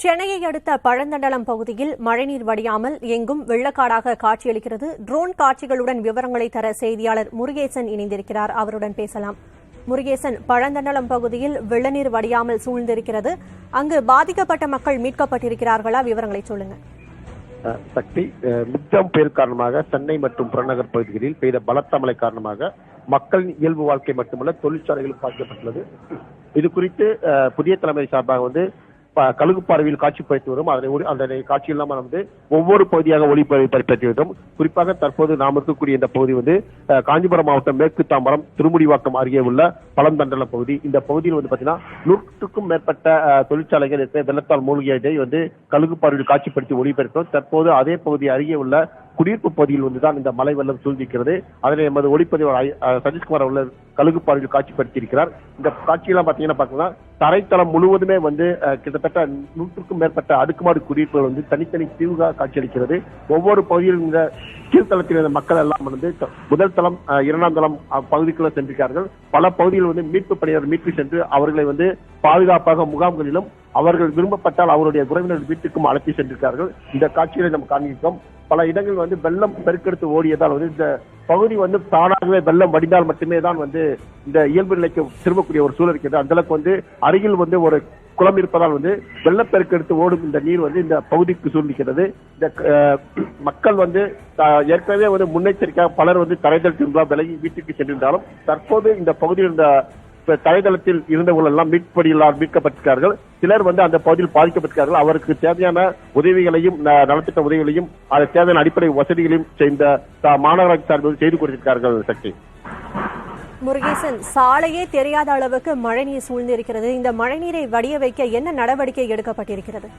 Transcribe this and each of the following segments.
சென்னையை அடுத்த பழந்தண்டலம் பகுதியில் மழைநீர் வடியாமல் எங்கும் வெள்ளக்காடாக காட்சியளிக்கிறது. ட்ரோன் காட்சிகளுடன் விவரங்களை தர செய்தியாளர் முருகேசன் இணைந்திருக்கிறார். அவருடன் பேசலாம். முருகேசன், பழந்தண்டலம் பகுதியில் வெள்ளநீர் வடியாமல் சூழ்ந்திருக்கிறது. அங்கு பாதிக்கப்பட்ட மக்கள் மீட்கப்பட்டிருக்கிறார்களா? விவரங்களை சொல்லுங்க. சக்தி, மிக்ஜாம் புயல் காரணமாக சென்னை மற்றும் புறநகர் பகுதிகளில் பெய்த பலத்த மழை காரணமாக மக்களின் இயல்பு வாழ்க்கை மட்டுமல்ல தொழிற்சாலைகளும் பாதிக்கப்பட்டுள்ளது. இது குறித்து புதிய தலைமை சார்பாக கழுகு பார்வையில் காட்சிப்படுத்தி வரும். அதனை காட்சியில் நாம் ஒவ்வொரு பகுதியாக ஒளிபரப்பி வரும். குறிப்பாக தற்போது நாம் இருக்கக்கூடிய இந்த பகுதி காஞ்சிபுரம் மாவட்டம் மேற்கு தாம்பரம் திருமுடிவாக்கம் அருகே உள்ள பழந்தண்டலம் பகுதி. இந்த பகுதியில் பாத்தீங்கன்னா 100க்கும் மேற்பட்ட தொழிற்சாலைகள் வெள்ளத்தால் மூழ்கியதை கழுகு பார்வையில் காட்சிப்படுத்தி ஒளிபரப்போம். தற்போது அதே பகுதி அருகே உள்ள குடியிருப்பு பகுதியில் தான் இந்த மழை வெள்ளம் சூழ்ந்திருக்கிறது. அதனை எமது ஒளிப்பதிவாளர் சதீஷ்குமார் உள்ள கழுகு பார்வையில் காட்சிப்படுத்தி இருக்கிறார். இந்த காட்சியெல்லாம் பாத்தீங்கன்னா தரைத்தளம் முழுவதுமே கிட்டத்தட்ட 100க்கும் மேற்பட்ட அடுக்குமாடு குடியிருப்புகள் தனித்தனி தீவுகளாக காட்சியளிக்கிறது. ஒவ்வொரு பகுதியில் இந்த கீழ்த்தளத்தில் இருந்த மக்கள் எல்லாம் முதல் தளம், இரண்டாம் தளம் பகுதிக்குள்ள சென்றிருக்கிறார்கள். பல பகுதியில் மீட்பு பணியாளர் மீட்பு சென்று அவர்களை பாதுகாப்பாக முகாம்களிலும் அவர்கள் விரும்பப்பட்டால் அவருடைய உறவினர் வீட்டுக்கும் அழைத்து சென்றிருக்கிறார்கள். இந்த காட்சிகளை நாம் காண்கிறோம். பல இடங்கள் வெள்ளம் பெருக்கெடுத்து ஓடியதால் இந்த பகுதி தானாகவே வெள்ளம் வடிந்தால் மட்டுமே தான் இந்த இயல்பு நிலைக்கு திரும்பக்கூடிய ஒரு சூழல் இருக்கிறது. அந்த அளவுக்கு அருகில் ஒரு குளம் இருப்பதால் வெள்ளப்பெருக்கெடுத்து ஓடும் இந்த நீர் இந்த பகுதிக்கு சூழ்நிக்கிறது. இந்த மக்கள் ஏற்கனவே முன்னெச்சரிக்கையாக பலர் தரைதல் திரும்ப விலகி வீட்டுக்கு சென்றிருந்தாலும் தற்போது இந்த பகுதியில் இருந்த தரைதளத்தில் இருந்தவர்கள் எல்லாம் மீட்கப்பட்டிருக்கிறார்கள். சிலர் அந்த பகுதியில் பாதிக்கப்பட்டிருக்கிறார்கள். அவருக்கு தேவையான உதவிகளையும் நலத்திட்ட உதவிகளையும் தேவையான அடிப்படை வசதிகளையும் இந்த மாநகராட்சி சார்பில் செய்து கொடுத்திருக்கிறார்கள். சக்தி, முருகேசன், சாலையே தெரியாத அளவுக்கு மழைநீர் சூழ்ந்திருக்கிறது. இந்த மழைநீரை வடிய வைக்க என்ன நடவடிக்கை எடுக்கப்பட்டிருக்கிறது?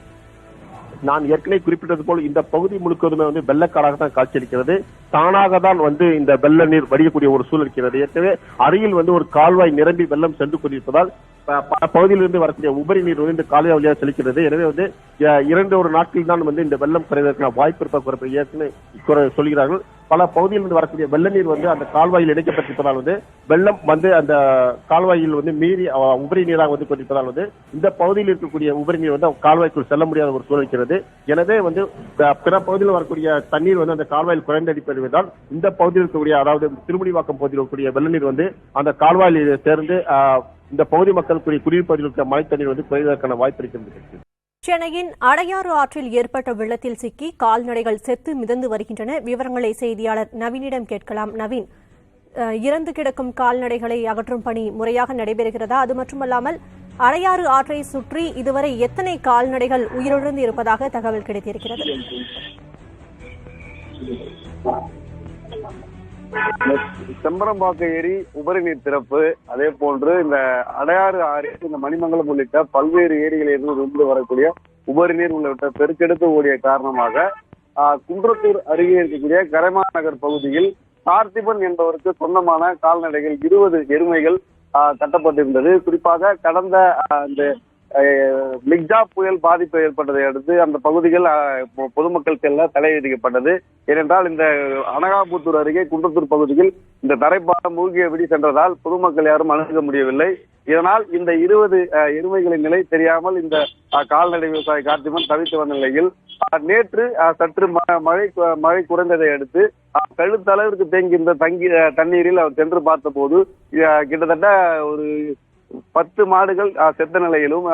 நான் ஏற்கனவே குறிப்பிட்டது போல் இந்த பகுதி முழுவதுமே வெள்ளக்காடாக தான் காட்சியளிக்கிறது. தானாக தான் இந்த வெள்ள நீர் வடியக்கூடிய ஒரு சூழல் இருக்கிறது. ஏற்கனவே அருகில் ஒரு கால்வாய் நிரம்பி வெள்ளம் சென்று கொண்டிருப்பதால் பல பகுதியிலிருந்து வரக்கூடிய உபரி நீர் இந்த கால்வாய் வழியாக செலுக்கிறது. எனவே 2 நாட்களில் தான் இந்த வெள்ளம் குறைவதற்கான வாய்ப்பு இருப்ப சொல்கிறார்கள். பல பகுதியிலிருந்து வரக்கூடிய வெள்ள நீர் அந்த கால்வாயில் இணைக்கப்பட்டிருப்பதால் வெள்ளம் அந்த கால்வாயில் மீறி உபரி நீராக கொண்டிருப்பதால் இந்த பகுதியில் இருக்கக்கூடிய உபரி நீர் கால்வாய்க்குள் செல்ல முடியாத ஒரு சூழல் இருக்கிறது. எனவே பிற பகுதியில் வரக்கூடிய தண்ணீர் அந்த கால்வாயில் குறைந்தடிப்பதால் இந்த பகுதியில் இருக்கக்கூடிய, அதாவது திருமுடிவாக்கம் பகுதியில் இருக்கக்கூடிய வெள்ள நீர் அந்த கால்வாயில் சேர்ந்து இந்த பகுதி மக்களுக்குரிய குடியிருப்பு பகுதியில் இருக்கிற மழை தண்ணீர் குறைவதற்கான வாய்ப்பு இருக்கிறது. சென்னையின் அடையாறு ஆற்றில் ஏற்பட்ட வெள்ளத்தில் சிக்கி கால்நடைகள் செத்து மிதந்து வருகின்றன. விவரங்களை செய்தியாளர் நவீனிடம் கேட்கலாம். நவீன், இறந்து கிடக்கும் கால்நடைகளை அகற்றும் பணி முறையாக நடைபெறுகிறதா? அது மட்டுமல்லாமல் அடையாறு ஆற்றை சுற்றி இதுவரை எத்தனை கால்நடைகள் உயிரிழந்து இருப்பதாக தகவல் கிடைத்திருக்கிறது? செம்பரம்பாக்க ஏரி உபரி நீர் திறப்பு, அதே போன்று இந்த அடையாறு ஆறு, இந்த மணிமங்கலம் உள்ளிட்ட பல்வேறு ஏரிகளிலிருந்து வரக்கூடிய உபரி நீர் உள்ளிட்ட பெருக்கெடுத்து ஓடிய காரணமாக குன்றத்தூர் அருகே இருக்கக்கூடிய கரைமான் நகர் பகுதியில் பார்த்திபன் என்பவருக்கு சொந்தமான கால்நடைகள் 20 எருமைகள் கட்டப்பட்டிருந்தது. குறிப்பாக கடந்த இந்த மிக்ஜா புயல் பாதிப்பு ஏற்பட்டதை அடுத்து அந்த பகுதிகள் பொதுமக்கள் செல்ல தடை விதிக்கப்பட்டது. ஏனென்றால் இந்த அனகாபுத்தூர் அருகே குன்றத்தூர் பகுதியில் இந்த தரைப்பாலம் மூழ்கியபடி சென்றதால் பொதுமக்கள் யாரும் அணுக முடியவில்லை. இதனால் இந்த 20 எருமைகளின் நிலை தெரியாமல் இந்த கால்நடை விவசாயி கார்த்திமன் தவித்து வந்த நிலையில் நேற்று சற்று மழை குறைந்ததை அடுத்து கழுத்தளவிற்கு தேங்கி இந்த தண்ணீரில் அவர் சென்று பார்த்த போது கிட்டத்தட்ட ஒரு 10 மாடுகள் செத்த நிலையிலும்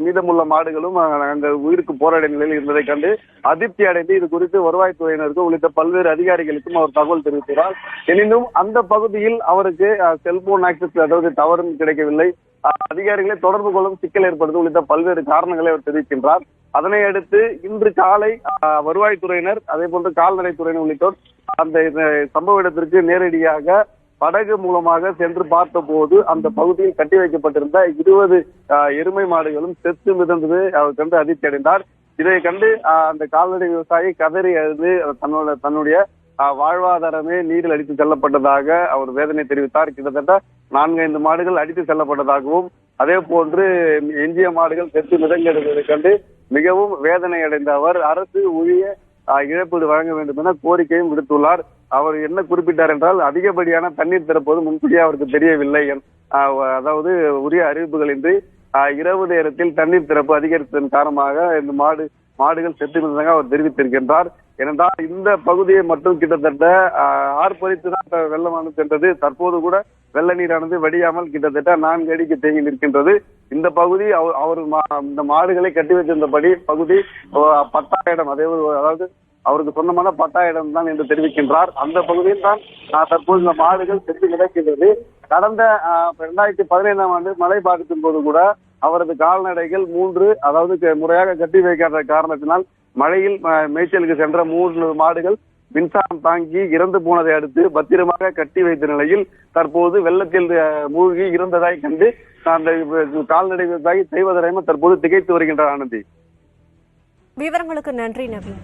மீதமுள்ள மாடுகளும் அங்க உயிருக்கு போராடிய நிலையில் இருந்ததை கண்டு அதிருப்தி அடைந்து இது குறித்து வருவாய்த்துறையினருக்கும் உள்ளிட்ட பல்வேறு அதிகாரிகளுக்கும் அவர் தகவல் தெரிவித்தார். எனினும் அந்த பகுதியில் அவருக்கு செல்போன் ஆக்சஸ், அதாவது டவரும் கிடைக்கவில்லை. அதிகாரிகளை தொடர்பு கொள்ளும் சிக்கல் ஏற்படுவது உள்ளிட்ட பல்வேறு காரணங்களை அவர் தெரிவிக்கின்றார். அதனை அடுத்து இன்று காலை வருவாய்த்துறையினர், அதே போன்று கால்நடைத்துறையினர் உள்ளிட்டோர் அந்த சம்பவ இடத்திற்கு நேரடியாக படகு மூலமாக சென்று பார்த்த போது அந்த பகுதியில் கட்டி வைக்கப்பட்டிருந்த 20 எருமை மாடுகளும் செத்து மிதந்தது அவர் கண்டு அதிர்ச்சி அடைந்தார். இதை கண்டு அந்த கால்நடை விவசாயி கதறி அழுது தன்னுடைய வாழ்வாதாரமே நீரில் அடித்து செல்லப்பட்டதாக அவர் வேதனை தெரிவித்தார். கிட்டத்தட்ட 4-5 மாடுகள் அடித்து செல்லப்பட்டதாகவும், அதே போன்று எஞ்சிய மாடுகள் செத்து மிதங்கெடுப்பதை கண்டு மிகவும் வேதனை அடைந்த அவர் அரசு உரிய இழப்பீடு வழங்க வேண்டும் என கோரிக்கையும் விடுத்துள்ளார். அவர் என்ன குறிப்பிட்டார் என்றால், அதிகப்படியான தண்ணீர் திறப்பது முன்கூட்டியே அவருக்கு தெரியவில்லை, அதாவது உரிய அறிவிப்புகள் இன்றி இரவு நேரத்தில் தண்ணீர் திறப்பு அதிகரித்ததன் காரணமாக இந்த மாடுகள் செத்து விழுந்ததாக அவர் தெரிவித்திருக்கின்றார். ஏனென்றால் இந்த பகுதியை மட்டும் கிட்டத்தட்ட ஆர்ப்பரித்துதான் வெள்ளமானது சென்றது. தற்போது கூட வெள்ள நீரானது வடியாமல் கிட்டத்தட்ட 4 அடிக்கு தேங்கி நிற்கின்றது. இந்த பகுதி அவர் இந்த மாடுகளை கட்டி வைத்திருந்தபடி பகுதி பட்டா இடம், அதாவது அவருக்கு சொந்தமான பட்டா இடம் தான் என்று தெரிவிக்கின்றார். அந்த பகுதியில் தான் தற்போது இந்த மாடுகள் செத்து கிடக்கின்றது. கடந்த 2015ஆம் ஆண்டு மழை பாதிக்கும் போது கூட அவரது கால்நடைகள் 3, அதாவது முறையாக கட்டி வைக்காத காரணத்தினால் மழையில் மேய்ச்சலுக்கு சென்ற 3 மாடுகள் மின்சாரம் தாங்கி இறந்து போனதை அடுத்து பத்திரமாக கட்டி வைத்த நிலையில் தற்போது வெள்ளத்தில் மூழ்கி இருந்ததாய் கண்டு அந்த கால்நடை விவசாயி செய்வதற்காக தற்போது திகைத்து வருகின்றார். ஆனந்தி, விவரங்களுக்கு நன்றி நவீன்.